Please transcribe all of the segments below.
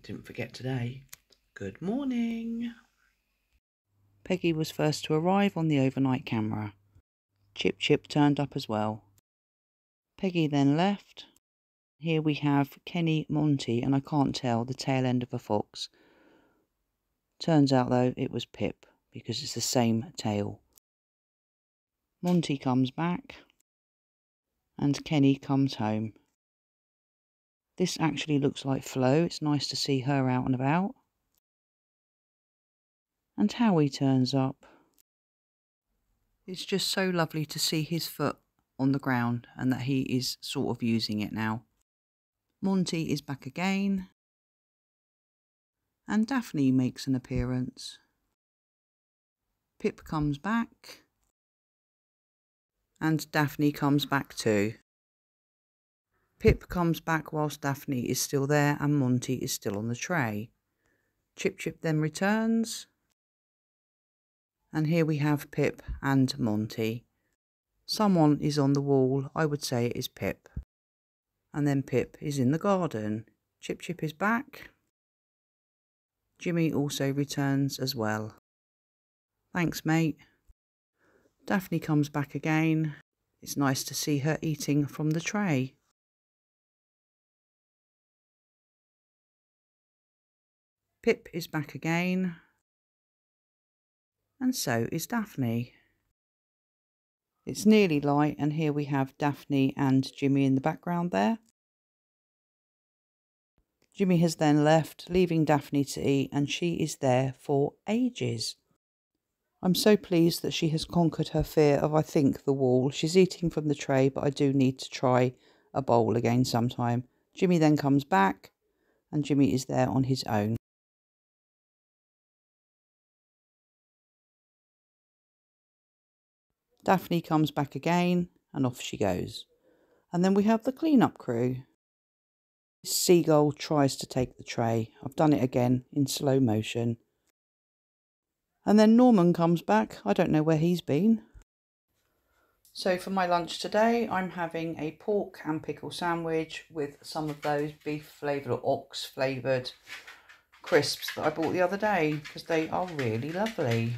Didn't forget today. Good morning. Peggy was first to arrive on the overnight camera. ChipChip turned up as well. Peggy then left. Here we have Kenny, Monty, and I can't tell the tail end of a fox. Turns out though it was Pip, because it's the same tail. Monty comes back, and Kenny comes home. This actually looks like Flo. It's nice to see her out and about. And Howie turns up. It's just so lovely to see his foot on the ground and that he is sort of using it now. Monty is back again. And Daphne makes an appearance. Pip comes back. And Daphne comes back too. Pip comes back whilst Daphne is still there and Monty is still on the tray. ChipChip then returns. And here we have Pip and Monty. Someone is on the wall. I would say it is Pip. And then Pip is in the garden. ChipChip is back. Jimmy also returns as well. Thanks, mate. Daphne comes back again. It's nice to see her eating from the tray. Pip is back again. And so is Daphne. It's nearly light and here we have Daphne and Jimmy in the background there. Jimmy has then left, leaving Daphne to eat, and she is there for ages. I'm so pleased that she has conquered her fear of, I think, the wall. She's eating from the tray, but I do need to try a bowl again sometime. Jimmy then comes back, and Jimmy is there on his own. Daphne comes back again, and off she goes. And then we have the clean-up crew. Seagull tries to take the tray. I've done it again in slow motion. And then Norman comes back. I don't know where he's been. So for my lunch today, I'm having a pork and pickle sandwich with some of those beef flavoured or ox flavoured crisps that I bought the other day because they are really lovely.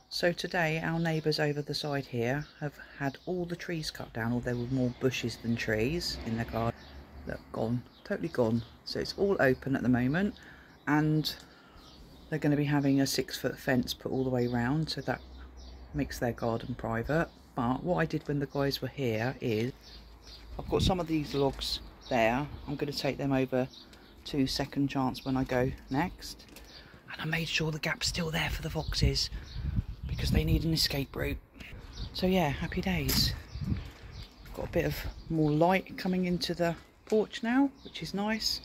So today our neighbours over the side here have had all the trees cut down, or there were more bushes than trees in their garden. Look, gone, totally gone. So it's all open at the moment, and they're going to be having a 6-foot fence put all the way round, so that makes their garden private. But what I did when the guys were here is I've got some of these logs there. I'm going to take them over to Second Chance when I go next, and I made sure the gap's still there for the foxes because they need an escape route. So yeah, happy days. Got a bit of more light coming into the porch now, which is nice.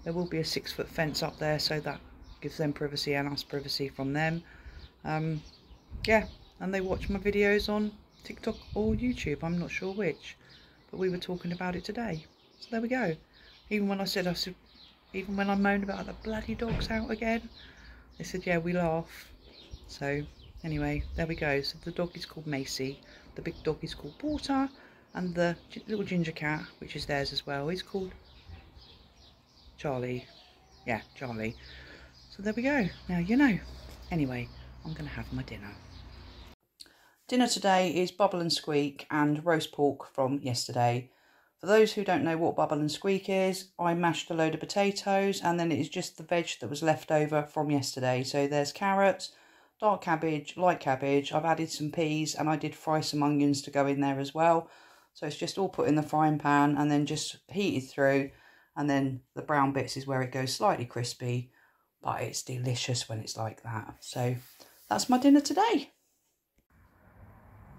There will be a 6-foot fence up there, so that gives them privacy and us privacy from them. Yeah, and they watch my videos on TikTok or YouTube, I'm not sure which, but we were talking about it today, so there we go. Even when I moaned about the bloody dogs out again, they said yeah, we laugh. So anyway, there we go. So the dog is called Macy, the big dog is called Porter, and the little ginger cat, which is theirs as well, is called Charlie. Yeah, Charlie. So there we go. Now you know. Anyway, I'm going to have my dinner. Dinner today is bubble and squeak and roast pork from yesterday. For those who don't know what bubble and squeak is, I mashed a load of potatoes and then it is just the veg that was left over from yesterday. So there's carrots, dark cabbage, light cabbage. I've added some peas and I did fry some onions to go in there as well. So it's just all put in the frying pan and then just heated through, and then the brown bits is where it goes slightly crispy, but it's delicious when it's like that. So that's my dinner today.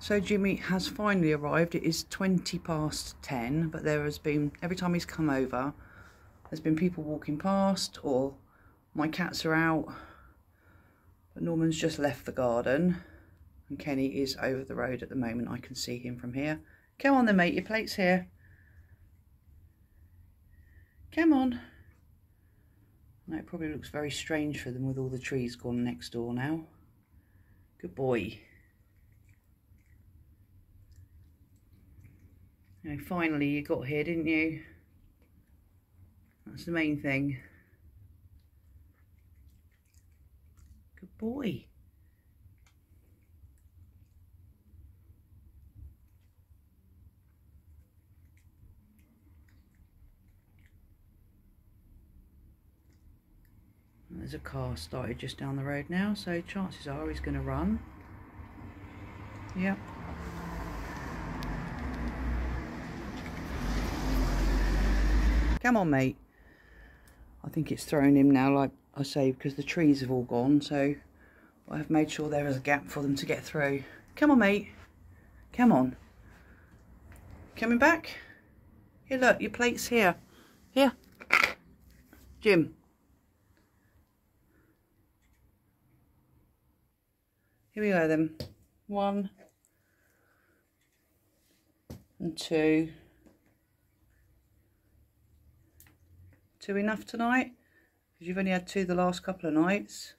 So Jimmy has finally arrived. It is 10:20, but there has been, every time he's come over, there's been people walking past or my cats are out. But Norman's just left the garden and Kenny is over the road at the moment. I can see him from here. Come on then, mate, your plate's here. Come on. No, it probably looks very strange for them with all the trees gone next door now. Good boy. You know, finally you got here, didn't you? That's the main thing. Good boy. There's a car started just down the road now, so chances are he's going to run. Yep. Come on, mate. I think it's thrown him now, like I say, because the trees have all gone, so I have made sure there is a gap for them to get through. Come on, mate. Come on. Coming back? Here, look, your plate's here. Here. Jim. Here we go then. 1 and 2. 2 enough tonight? Because you've only had 2 the last couple of nights.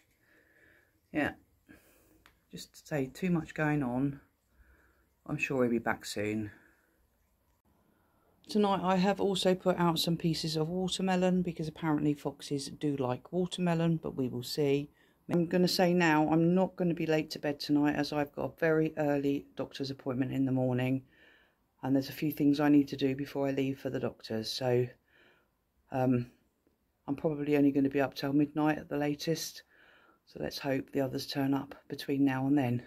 Yeah. Just to say, too much going on. I'm sure he'll be back soon. Tonight I have also put out some pieces of watermelon because apparently foxes do like watermelon, but we will see. I'm going to say now I'm not going to be late to bed tonight as I've got a very early doctor's appointment in the morning and there's a few things I need to do before I leave for the doctor's, so I'm probably only going to be up till midnight at the latest, so let's hope the others turn up between now and then.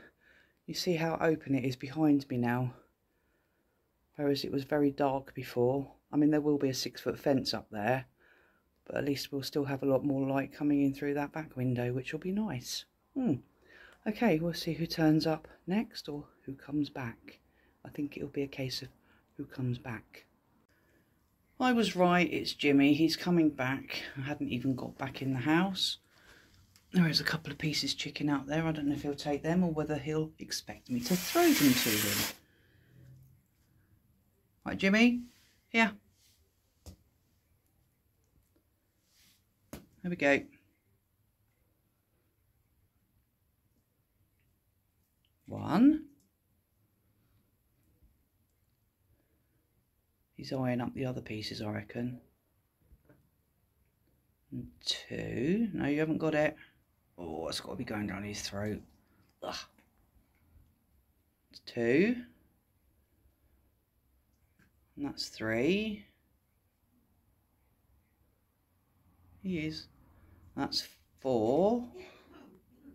You see how open it is behind me now, whereas it was very dark before. I mean, there will be a 6-foot fence up there, but at least we'll still have a lot more light coming in through that back window, which will be nice. Okay, we'll see who turns up next or who comes back. I think it'll be a case of who comes back. I was right, it's Jimmy. He's coming back. I hadn't even got back in the house. There is a couple of pieces chicken out there. I don't know if he'll take them or whether he'll expect me to throw them to him. Right, Jimmy? Here. There we go. 1. He's eyeing up the other pieces, I reckon. And 2. No, you haven't got it. Oh, it's got to be going down his throat. Ugh. It's 2. And that's 3. He is. That's 4.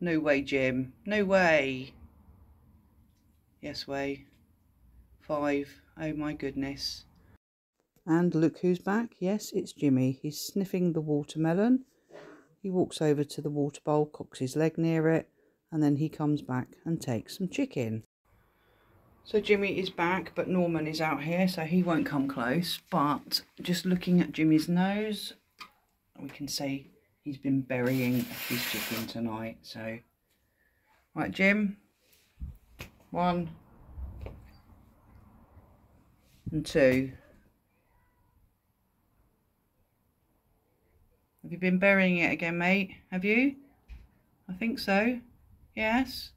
No way, Jim. No way. Yes way. 5. Oh my goodness. And look who's back. Yes, it's Jimmy. He's sniffing the watermelon. He walks over to the water bowl, cocks his leg near it, and then he comes back and takes some chicken. So Jimmy is back, but Norman is out here, so he won't come close. But just looking at Jimmy's nose, we can say he's been burying his chicken tonight. So, right, Jim. 1 and 2. Have you been burying it again, mate? Have you? I think so. Yes.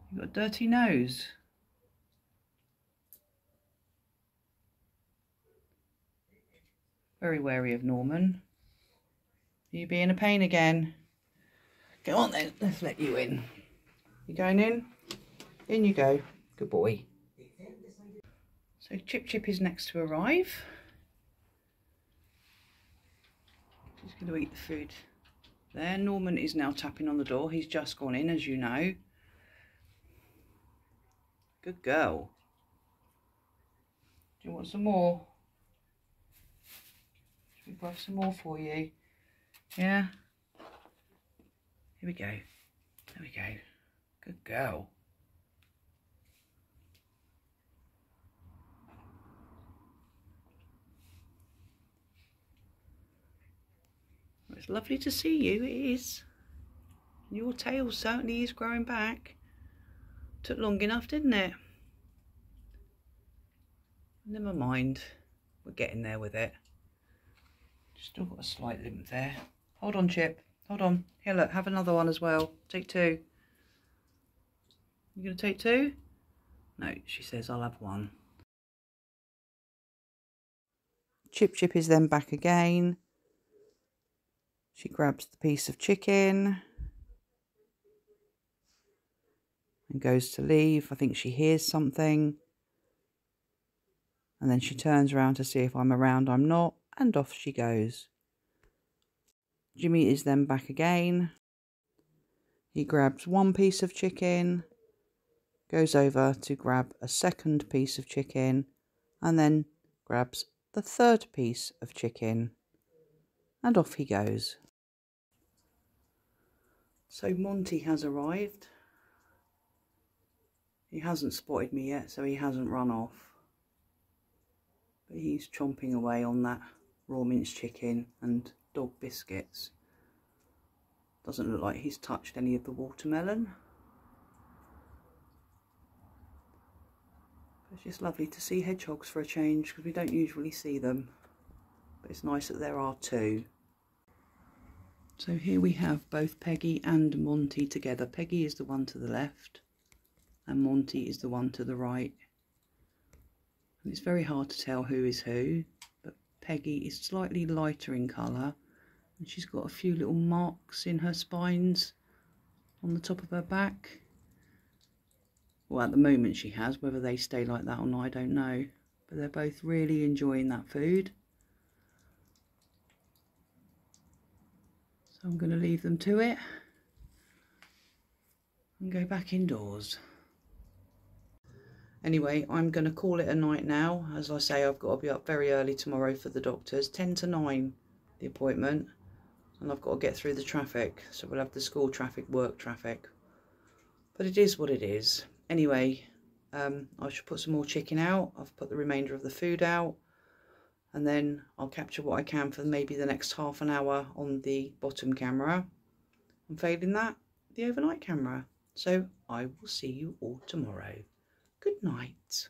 You've got a dirty nose. Very wary of Norman. Are you being a pain again? Go on then, let's let you in. You going in? In you go. Good boy. So ChipChip is next to arrive. She's going to eat the food there. Norman is now tapping on the door. He's just gone in, as you know. Good girl. Do you want some more? Should we grab some more for you? Yeah? Here we go. There we go. Good girl. It's lovely to see you, it is. Your tail certainly is growing back. Took long enough, didn't it? Never mind. We're getting there with it. Still got a slight limp there. Hold on, Chip. Hold on. Here, look, have another one as well. Take 2. You going to take 2? No, she says I'll have 1. ChipChip is then back again. She grabs the piece of chicken and goes to leave. I think she hears something. And then she turns around to see if I'm around. I'm not. And off she goes. Jimmy is then back again. He grabs one piece of chicken, goes over to grab a second piece of chicken, and then grabs the third piece of chicken. And off he goes. So Monty has arrived. He hasn't spotted me yet, so he hasn't run off. But he's chomping away on that raw minced chicken and dog biscuits. Doesn't look like he's touched any of the watermelon. It's just lovely to see hedgehogs for a change, because we don't usually see them. But it's nice that there are two. So here we have both Peggy and Monty together. Peggy is the one to the left and Monty is the one to the right. And it's very hard to tell who is who, but Peggy is slightly lighter in colour and she's got a few little marks in her spines on the top of her back. Well, at the moment she has. Whether they stay like that or not, I don't know. But they're both really enjoying that food. So I'm going to leave them to it and go back indoors. Anyway, I'm going to call it a night now. As I say, I've got to be up very early tomorrow for the doctors. 10 to 9 the appointment. And I've got to get through the traffic. So we'll have the school traffic, work traffic. But it is what it is. Anyway, I should put some more chicken out. I've put the remainder of the food out. And then I'll capture what I can for maybe the next half an hour on the bottom camera. And failing that, the overnight camera. So I will see you all tomorrow. Good night.